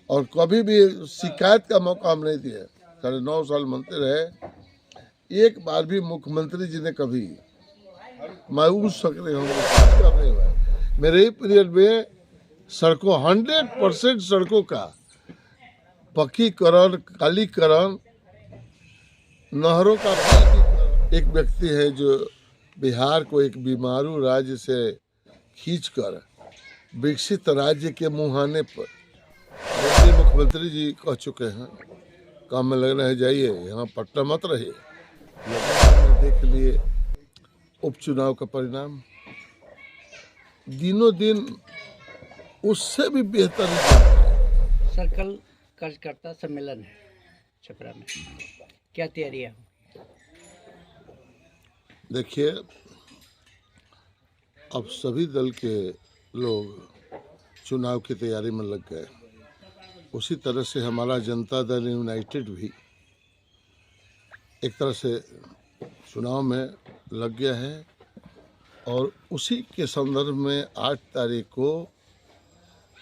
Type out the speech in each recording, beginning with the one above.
और कभी भी शिकायत का मौका हम नहीं दिए। 9.5 साल मंत्री रहे, एक बार भी मुख्यमंत्री जी ने कभी मायूस नहीं हुआ। मेरे ही पीरियड में सड़कों 100% सड़कों का पक्कीकरण, कालीकरण, नहरों का पक्कीकरण। एक व्यक्ति है जो बिहार को एक बीमारू राज्य से खींचकर विकसित राज्य के मुहाने पर, मुख्यमंत्री जी कह चुके हैं, काम में लगना है, जाइए, यहाँ पट्टा मत रहिए। देख लिए उपचुनाव का परिणाम, दिनों दिन उससे भी बेहतर। सर, कल कार्यकर्ता सम्मेलन है छपरा में, क्या तैयारियां? देखिए, अब सभी दल के लोग चुनाव की तैयारी में लग गए। उसी तरह से हमारा जनता दल यूनाइटेड भी एक तरह से चुनाव में लग गया है। और उसी के संदर्भ में 8 तारीख को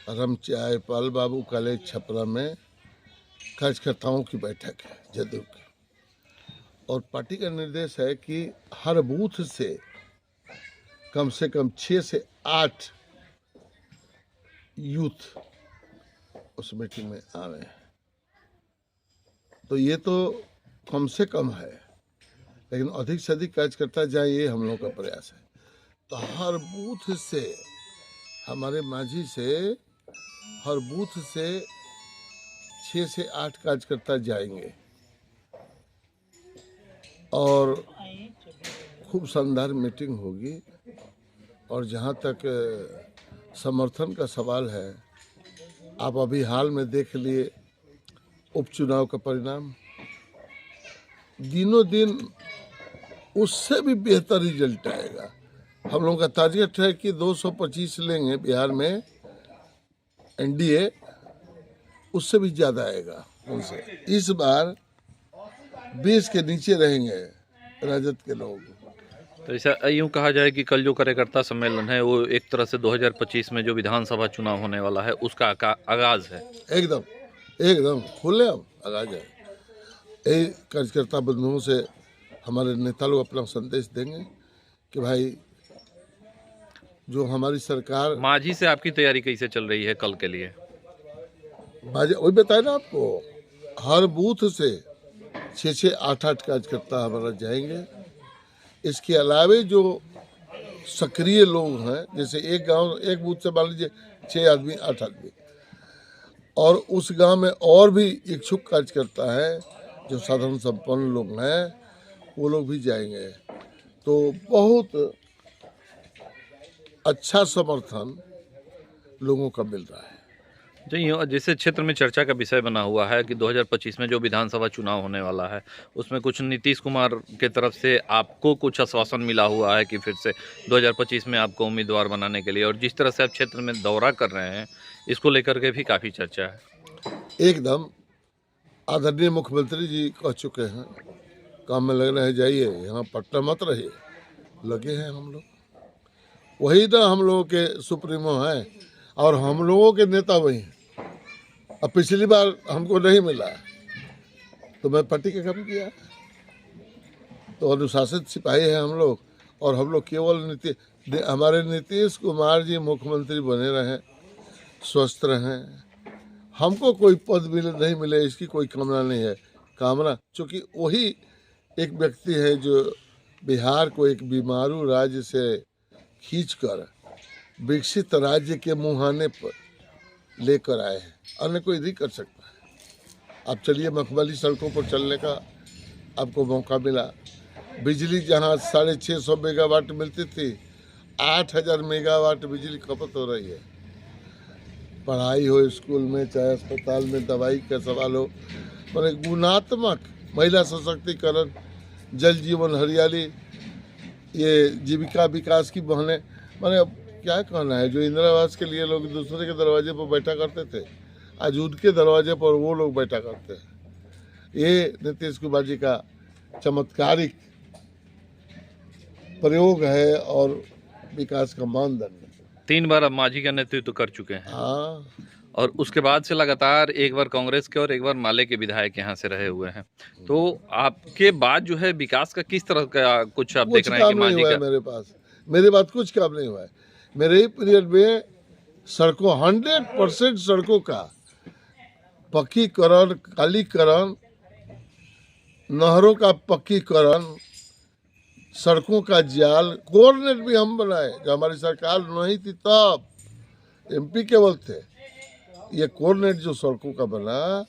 रमचाय पाल बाबू कॉलेज छपरा में कार्यकर्ताओं की बैठक है जदयू की। और पार्टी का निर्देश है कि हर बूथ से कम 6 से 8 यूथ उस मीटिंग में आ रहे हैं। तो ये तो कम से कम है, लेकिन अधिक से अधिक कार्यकर्ता जाए, ये हम लोगों का प्रयास है। तो हर बूथ से, हमारे माझी से हर बूथ से 6 से 8 कार्यकर्ता जाएंगे और खूब शानदार मीटिंग होगी। और जहाँ तक समर्थन का सवाल है, आप अभी हाल में देख लिए उपचुनाव का परिणाम, दिनों दिन उससे भी बेहतर रिजल्ट आएगा। हम लोगों का टारगेट है कि 225 लेंगे बिहार में, एनडीए उससे भी ज़्यादा आएगा उनसे। इस बार 20 के नीचे रहेंगे राजद के लोग। तो ऐसा यूँ कहा जाए कि कल जो कार्यकर्ता सम्मेलन है वो एक तरह से 2025 में जो विधानसभा चुनाव होने वाला है उसका आगाज है। एकदम खुले हम आगाज है। यही कार्यकर्ता बंधुओं से हमारे नेता लोग अपना संदेश देंगे कि भाई, जो हमारी सरकार। माझी से आपकी तैयारी कैसे चल रही है कल के लिए? वही बताया ना आपको, हर बूथ से 6 8 कार्यकर्ता हमारा जाएंगे। इसके अलावे जो सक्रिय लोग हैं, जैसे एक गांव, एक बूथ से मान लीजिए 6 आदमी 8 आदमी, और उस गांव में और भी इच्छुक कार्यकर्ता है जो साधारण संपन्न लोग हैं, वो लोग भी जाएंगे। तो बहुत अच्छा समर्थन लोगों का मिल रहा है। जी, जैसे क्षेत्र में चर्चा का विषय बना हुआ है कि 2025 में जो विधानसभा चुनाव होने वाला है उसमें कुछ नीतीश कुमार के तरफ से आपको कुछ आश्वासन मिला हुआ है कि फिर से 2025 में आपको उम्मीदवार बनाने के लिए, और जिस तरह से आप क्षेत्र में दौरा कर रहे हैं इसको लेकर के भी काफ़ी चर्चा है। एकदम आदरणीय मुख्यमंत्री जी कह चुके हैं, काम में लगना है, जाइए, यहाँ पट्टा मत रहिए। लगे हैं हम लोग, वही ना हम लोगों के सुप्रीमो हैं और हम लोगों के नेता वही हैं। अब पिछली बार हमको नहीं मिला तो मैं पार्टी का काम किया। तो अनुशासित सिपाही हैं हम लोग, और हम लोग केवल हमारे नीतीश कुमार जी मुख्यमंत्री बने रहें, स्वस्थ रहें, हमको कोई पद मिले नहीं मिले इसकी कोई कामना नहीं है। कामना, चूँकि वही एक व्यक्ति है जो बिहार को एक बीमारू राज्य से खींचकर विकसित राज्य के मुहाने पर लेकर आए हैं। अन्य कोई नहीं कर सकता है। आप चलिए, मखमली सड़कों पर चलने का आपको मौका मिला। बिजली जहां 650 मेगावाट मिलती थी, 8000 मेगावाट बिजली खपत हो रही है। पढ़ाई हो स्कूल में, चाहे अस्पताल में दवाई का सवाल हो, पर गुणात्मक महिला सशक्तिकरण, जल जीवन हरियाली, ये जीविका विकास की बहनें, मैंने अब क्या कहना है, जो इंदिरा आवास के लिए लोग दूसरे के दरवाजे पर बैठा करते थे, आज उनके दरवाजे पर वो लोग बैठा करते हैं। ये नीतीश कुमार जी का चमत्कारिक प्रयोग है और विकास का मानदंड। 3 बार आप माझी का नेतृत्व कर चुके हैं। हाँ, और उसके बाद से लगातार एक बार कांग्रेस के और एक बार माले के विधायक यहाँ से रहे हुए हैं। तो आपके बाद जो है विकास का किस तरह का कुछ आप देख कुछ रहे हैं कि काम नहीं मांझी हुआ है का मेरे पास, मेरे पास कुछ काम नहीं हुआ है। मेरे ही पीरियड में सड़कों 100% सड़कों का पक्कीकरण, कालीकरण, नहरों का पक्कीकरण, सड़कों का जाल, कोऑर्डिनेट भी हम बनाए। जब हमारी सरकार नहीं थी तब एमपी केवल थे। ये कोऑर्डिनेट जो सड़कों का बना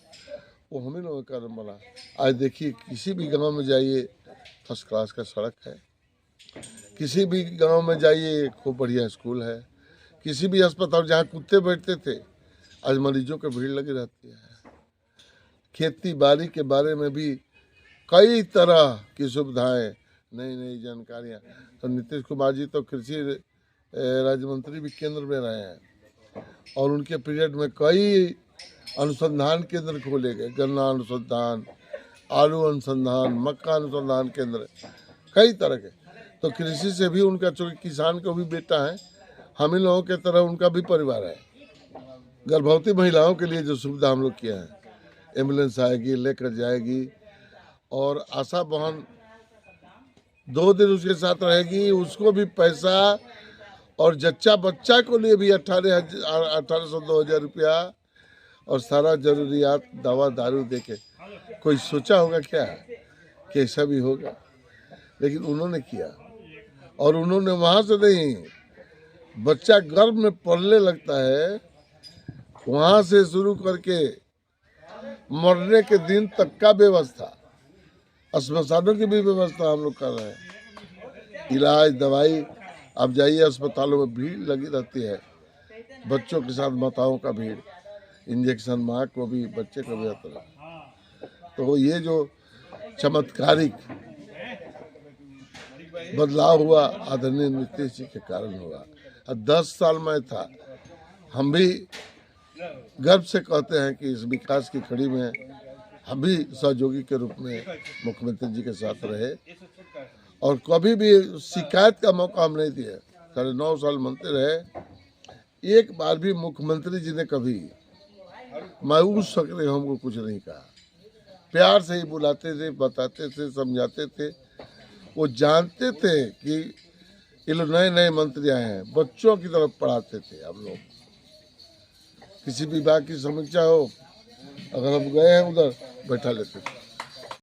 वो हम ही लोगों के कारण बना। आज देखिए किसी भी गांव में जाइए फर्स्ट क्लास का सड़क है, किसी भी गांव में जाइए खूब बढ़िया स्कूल है, किसी भी अस्पताल जहाँ कुत्ते बैठते थे आज मरीजों की भीड़ लगी रहती है। खेती बाड़ी के बारे में भी कई तरह की सुविधाएं, नई नई जानकारियाँ। तो नीतीश कुमार जी तो कृषि राज्य मंत्री भी केंद्र में रहे हैं और उनके पीरियड में कई अनुसंधान केंद्र खोले गए, गन्ना अनुसंधान, आलू अनुसंधान, मक्का अनुसंधान केंद्र, कई तरह के। तो कृषि से भी उनका, चूँकि किसान को भी बेटा है, हम ही लोगों के तरह उनका भी परिवार है। गर्भवती महिलाओं के लिए जो सुविधा हम लोग किया है, एम्बुलेंस आएगी लेकर जाएगी और आशा बहन 2 दिन उसके साथ रहेगी, उसको भी पैसा, और जच्चा बच्चा को लिए भी 1800 2000 रुपया और सारा जरूरियात दवा दारू देके। कोई सोचा होगा क्या कि ऐसा भी होगा, लेकिन उन्होंने किया। और उन्होंने वहाँ से नहीं, बच्चा गर्भ में पलने लगता है वहाँ से शुरू करके मरने के दिन तक का व्यवस्था, अस्पतालों की भी व्यवस्था हम लोग कर रहे हैं। इलाज दवाई, आप जाइए अस्पतालों में भीड़ लगी रहती है, बच्चों के साथ माताओं का भीड़, इंजेक्शन माँ को भी बच्चे को भी आता है। तो ये जो चमत्कारिक बदलाव हुआ आदरणीय नीतीश जी के कारण हुआ। 10 साल में था, हम भी गर्व से कहते हैं कि इस विकास की कड़ी में हम भी सहयोगी के रूप में मुख्यमंत्री जी के साथ रहे और कभी भी शिकायत का मौका हम नहीं दिया। 9.5 साल मंत्री रहे, एक बार भी मुख्यमंत्री जी ने कभी मायूस सकते हमको कुछ नहीं कहा। प्यार से ही बुलाते थे, बताते थे, समझाते थे। वो जानते थे कि ये लोग नए नए मंत्री आए हैं, बच्चों की तरफ पढ़ाते थे हम लोग। किसी विभाग की समीक्षा हो, अगर हम गए हैं उधर, बैठा लेते थे।